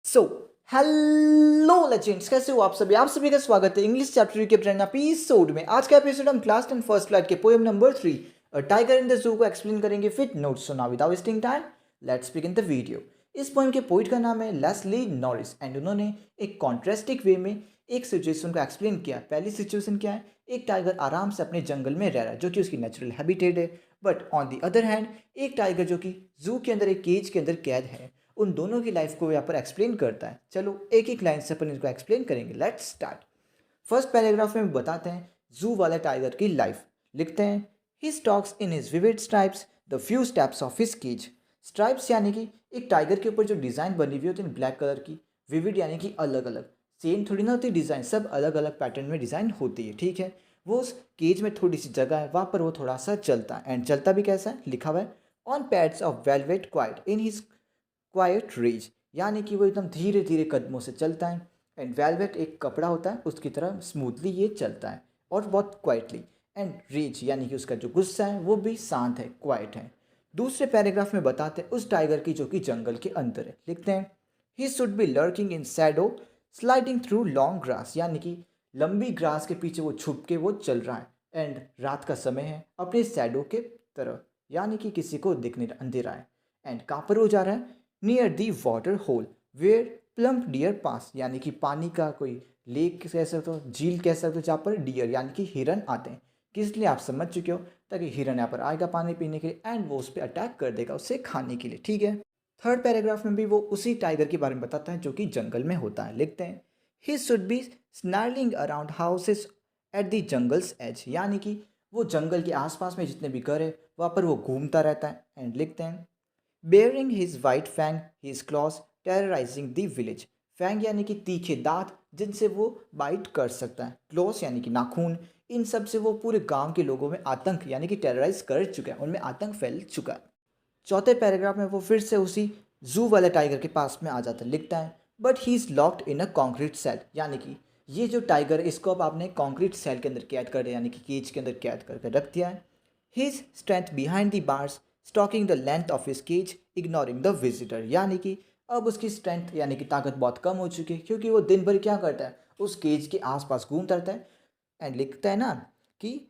So hello legends, कैसे हो आप सभी का स्वागत है इंग्लिश चैप्टर के ब्रांड एपिसोड में। आज का एपिसोड हम क्लास 10 फर्स्ट फ्लैट के poem number 3 tiger in the zoo को एक्सप्लेन करेंगे with notes. So now without wasting time let's begin the video. इस पोएम के पोइट का नाम है लेस्ली नॉरिस एंड उन्होंने एक कॉन्ट्रास्टिक वे में एक सिचुएशन को एक्सप्लेन किया। पहली सिचुएशन क्या है, एक टाइगर आराम से अपने जंगल में रह रहा है जो कि उसकी नेचुरल हैबिटेट है, but on the other hand एक टाइगर जो कि जू के अंदर एक केज के अंदर कैद है। उन दोनों की लाइफ को यहाँ पर एक्सप्लेन करता है। चलो एक एक लाइन से अपन इनको एक्सप्लेन करेंगे। Let's start. फर्स्ट पैराग्राफ में बताते हैं जू वाले टाइगर की लाइफ। लिखते हैं he stalks in his vivid stripes the few steps of his cage. Stripes यानी कि एक टाइगर के ऊपर जो डिज़ाइन बनी हुई होती है ब्लैक कलर की। विविड यानी कि अलग अलग, सेम थोड़ी ना होती डिज़ाइन, सब अलग अलग पैटर्न में डिज़ाइन होती है, ठीक है। वो उस केज में थोड़ी सी जगह है, वहाँ पर वो थोड़ा सा चलता है। एंड चलता भी कैसा है, लिखा हुआ है on pads of velvet quiet in his quiet rage, यानी कि वो एकदम धीरे धीरे कदमों से चलता है। एंड वेलवेट एक कपड़ा होता है, उसकी तरह स्मूथली ये चलता है और बहुत क्वाइटली। एंड रेज यानी कि उसका जो गुस्सा है वो भी शांत है, क्वाइट है। दूसरे पैराग्राफ में बताते हैं उस टाइगर की जो कि जंगल के अंदर है। लिखते हैं he should B lurking in shadow sliding through long grass, यानी कि लंबी ग्रास के पीछे वो छुप के वो चल रहा है। एंड रात का समय है, अपने सैडो के तरह, यानी कि किसी को दिखने अंधेरा है। एंड कहाँ पर वो जा रहा है, near the water hole where plump deer pass, यानी कि पानी का कोई लेक कह सकते हो, झील कह सकते हो, जहाँ पर डियर यानी कि हिरन आते हैं। किस लिए आप समझ चुके हो, ताकि हिरन यहाँ पर आएगा पानी पीने के लिए एंड वो उस पर अटैक कर देगा उसे खाने के लिए, ठीक है। थर्ड पैराग्राफ में भी वो उसी टाइगर के बारे में बताता है जो कि जंगल में होता है। लिखते हैं he should be snarling around houses at the jungle's edge, यानी कि वो जंगल के आसपास में जितने भी घर है वहाँ पर वो घूमता रहता है। एंड लिखते हैं bearing his white fang his claws terrorising the village. Fang यानी कि तीखे दांत जिनसे वो बाइट कर सकता है, क्लॉज यानी कि नाखून, इन सब से वो पूरे गांव के लोगों में आतंक यानी कि टेरराइज कर चुका है, उनमें आतंक फैल चुका है। चौथे पैराग्राफ में वो फिर से उसी जू वाले टाइगर के पास में आ जाता है। लिखता है but he is locked in a concrete cell, यानी कि ये जो टाइगर है इसको अब आपने कॉन्क्रीट सेल के अंदर कैद कर दिया, यानी कि केज के अंदर कैद करके रख दिया है। His strength behind the bars stalking the length of his cage ignoring the visitor, यानी कि अब उसकी स्ट्रेंथ यानी कि ताकत बहुत कम हो चुकी है, क्योंकि वो दिन भर क्या करता है, उस केज के आसपास घूमता रहता है। एंड लिखता है ना कि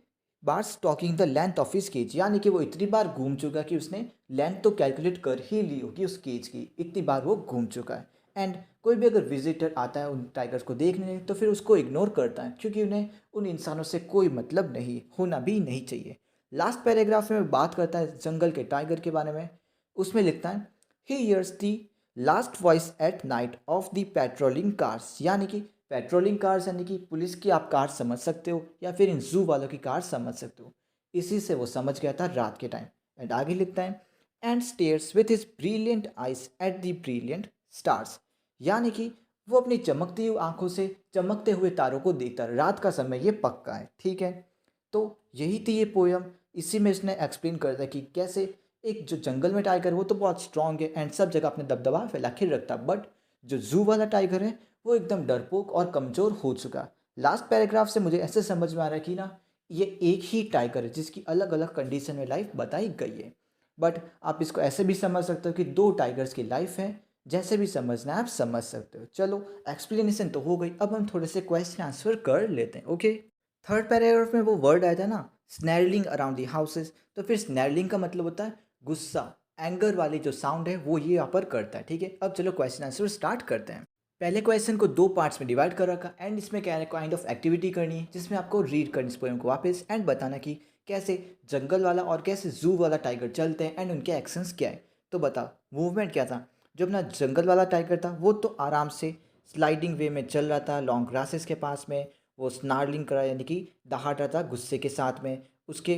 बार stalking the length of his cage, यानी कि वो इतनी बार घूम चुका कि उसने लेंथ तो कैलकुलेट कर ही ली होगी उस केज की, इतनी बार वो घूम चुका है। एंड कोई भी अगर विजिटर आता है उन टाइगर्स को देखने तो फिर उसको इग्नोर करता है, क्योंकि उन्हें उन इंसानों से कोई मतलब नहीं, होना भी नहीं चाहिए। लास्ट पैराग्राफ में बात करता है जंगल के टाइगर के बारे में। उसमें लिखता है he hears the last voice at night of the patrolling cars, यानी कि पेट्रोलिंग कार्स यानी कि पुलिस की आप कार समझ सकते हो या फिर इन जू वालों की कार समझ सकते हो। इसी से वो समझ गया था रात के टाइम। एंड आगे लिखता है and stairs with his brilliant eyes at the brilliant stars, यानी कि वो अपनी चमकती हुई आंखों से चमकते हुए तारों को देखता है। रात का समय ये पक्का है, ठीक है। तो यही थी ये पोयम। इसी में इसने एक्सप्लेन कर दिया कि कैसे एक जो जंगल में टाइगर वो तो बहुत स्ट्रांग है एंड सब जगह अपने दबदबा फैला के रखता, बट जो जू वाला टाइगर है वो एकदम डरपोक और कमज़ोर हो चुका। लास्ट पैराग्राफ से मुझे ऐसे समझ में आ रहा है कि ना ये एक ही टाइगर है जिसकी अलग अलग कंडीशन में लाइफ बताई गई है। बट आप इसको ऐसे भी समझ सकते हो कि दो टाइगर्स की लाइफ है, जैसे भी समझना है आप समझ सकते हो। चलो एक्सप्लेनेशन तो हो गई, अब हम थोड़े से क्वेश्चन आंसर कर लेते हैं, ओके। थर्ड पैराग्राफ में वो वर्ड आया था ना स्नैरलिंग अराउंड दी हाउसेस, तो फिर स्नैरलिंग का मतलब होता है गुस्सा, एंगर वाली जो साउंड है वो ये यहाँ पर करता है, ठीक है। अब चलो क्वेश्चन आंसर स्टार्ट करते हैं। पहले क्वेश्चन को दो पार्ट्स में डिवाइड कर रखा एंड इसमें क्या है काइंड ऑफ एक्टिविटी करनी है जिसमें आपको रीड करनी इस पोएम को वापस एंड बताना कि कैसे जंगल वाला और कैसे जू वाला टाइगर चलते हैं एंड उनके एक्शंस क्या है। तो बता मूवमेंट क्या था। जो अपना जंगल वाला टाइगर था वो तो आराम से स्लाइडिंग वे में चल रहा था लॉन्ग ग्रासेस के पास में, वो स्नार्लिंग करा यानी कि दहाड़ रहा था गुस्से के साथ में। उसके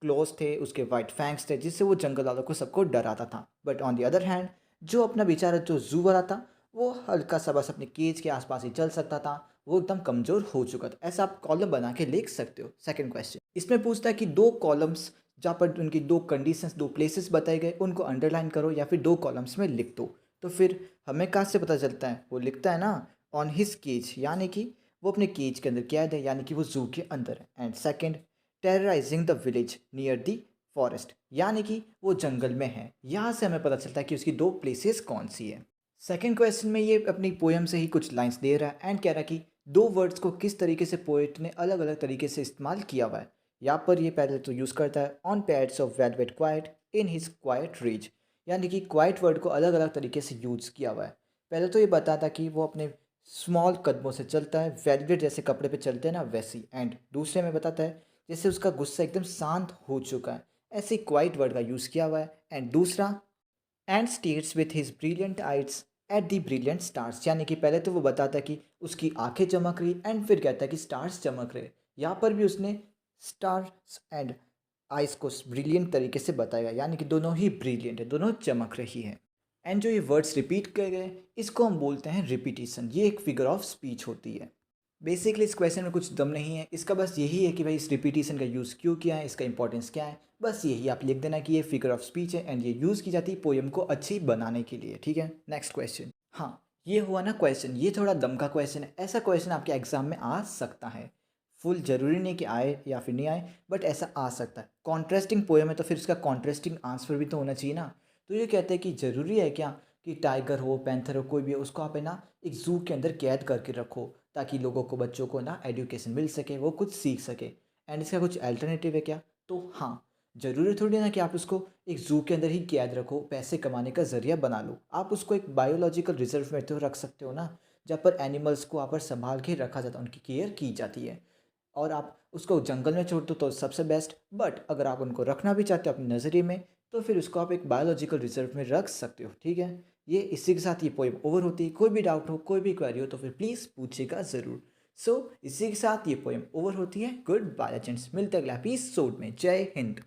क्लोज थे, उसके वाइट फैंक्स थे जिससे वो जंगल वालों को सबको डराता था। But on the other hand जो अपना बेचारा जो जू वाला था वो हल्का सा बस अपने केज के आसपास ही चल सकता था, वो एकदम कमज़ोर हो चुका था। ऐसा आप कॉलम बना के लिख सकते हो। सेकंड क्वेश्चन इसमें पूछता है कि दो कॉलम्स जहाँ पर उनकी दो कंडीशंस दो प्लेसेस बताए गए उनको अंडरलाइन करो या फिर दो कॉलम्स में लिख दो। तो फिर हमें कहाँ से पता चलता है, वो लिखता है ना ऑन हिज केज, यानी कि वो अपने केज के अंदर कैद है, यानी कि वो जू के अंदर है। And second terrorising the village near the forest, यानी कि वो जंगल में है। यहाँ से हमें पता चलता है कि उसकी दो प्लेसेस कौन सी है। सेकंड क्वेश्चन में ये अपनी पोयम से ही कुछ लाइंस दे रहा है एंड कह रहा है कि दो वर्ड्स को किस तरीके से पोएट ने अलग अलग तरीके से इस्तेमाल किया हुआ है। यहाँ पर ये पहले तो यूज़ करता है on pads of velvet quiet in his quite reach, यानी कि क्वाइट वर्ड को अलग अलग तरीके से यूज़ किया हुआ है। पहले तो ये बताता कि वो अपने स्मॉल कदमों से चलता है, वेलवेट जैसे कपड़े पे चलते हैं ना वैसी। एंड दूसरे में बताता है जैसे उसका गुस्सा एकदम शांत हो चुका है, ऐसे क्वाइट वर्ड का यूज़ किया हुआ है। एंड दूसरा and states with his brilliant आइट्स at the brilliant stars, यानी कि पहले तो वो बताता है कि उसकी आंखें चमक रही एंड फिर कहता है कि स्टार्स चमक रहे। यहाँ पर भी उसने स्टार्स एंड आइस को ब्रिलियंट तरीके से बताया, यानी कि दोनों ही ब्रिलियंट है, दोनों चमक रही है। एंड जो ये वर्ड्स रिपीट किए गए इसको हम बोलते हैं रिपीटिशन। ये एक फिगर ऑफ स्पीच होती है। बेसिकली इस क्वेश्चन में कुछ दम नहीं है, इसका बस यही है कि भाई इस रिपीटिशन का यूज़ क्यों किया है, इसका इंपॉर्टेंस क्या है, बस यही आप लिख देना कि ये फिगर ऑफ स्पीच है एंड ये यूज़ की जाती है पोएम को अच्छी बनाने के लिए। ठीक है, नेक्स्ट क्वेश्चन। हाँ, ये हुआ ना क्वेश्चन, ये थोड़ा दम का क्वेश्चन है। ऐसा क्वेश्चन आपके एग्जाम में आ सकता है, फुल जरूरी नहीं कि आए या फिर नहीं आए, बट ऐसा आ सकता है। कॉन्ट्रास्टिंग पोएम है तो फिर उसका कॉन्ट्रास्टिंग आंसर भी तो होना चाहिए ना। तो ये कहते हैं कि ज़रूरी है क्या कि टाइगर हो, पैंथर हो, कोई भी हो, उसको आप है ना एक जू के अंदर कैद करके रखो ताकि लोगों को, बच्चों को ना एजुकेशन मिल सके, वो कुछ सीख सके। एंड इसका कुछ अल्टरनेटिव है क्या? तो हाँ, ज़रूरी थोड़ी ना कि आप उसको एक जू के अंदर ही कैद रखो, पैसे कमाने का ज़रिया बना लो। आप उसको एक बायोलॉजिकल रिजर्व में तो रख सकते हो ना, जहाँ पर एनिमल्स को वहाँ पर संभाल के रखा जाता है, उनकी केयर की जाती है। और आप उसको जंगल में छोड़ दो तो सबसे बेस्ट। बट अगर आप उनको रखना भी चाहते हो अपने नज़रिए में, तो फिर उसको आप एक बायोलॉजिकल रिजर्व में रख सकते हो। ठीक है, ये इसी के साथ ये पोएम ओवर होती है। कोई भी डाउट हो, कोई भी क्वेरी हो तो फिर प्लीज़ पूछेगा ज़रूर। सो इसी के साथ ये पोएम ओवर होती है। गुड बाय जेंट्स, मिलते हैं अगला एपिसोड में। जय हिंद।